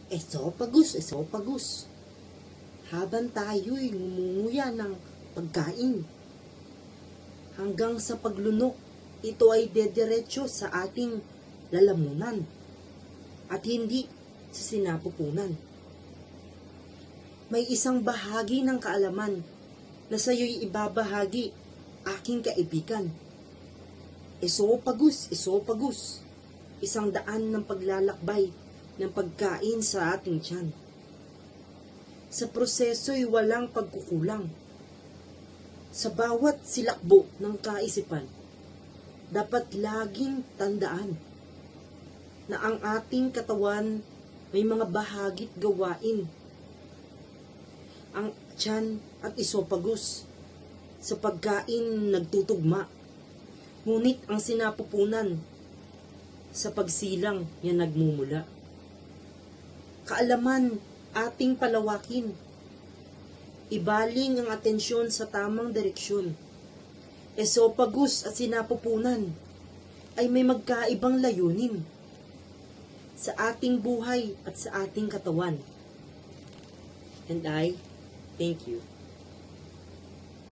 Esophagus, esophagus. Habang tayo'y ngumunguya ng pagkain, hanggang sa paglunok, ito ay dediretso sa ating lalamunan at hindi sa sinapupunan. May isang bahagi ng kaalaman na sa'yo'y ibabahagi, aking kaibigan. Esophagus, esophagus. Isang daan ng paglalakbay ng pagkain sa ating tiyan. Sa proseso'y walang pagkukulang. Sa bawat silakbo ng kaisipan, dapat laging tandaan na ang ating katawan may mga bahagi't gawain. Ang tiyan at esophagus sa pagkain nagtutugma, ngunit ang sinapupunan sa pagsilang yan nagmumula. Kaalaman ating palawakin. Ibaling ang atensyon sa tamang direksyon. Esophagus at sinapupunan ay may magkaibang layunin sa ating buhay at sa ating katawan. And I thank you.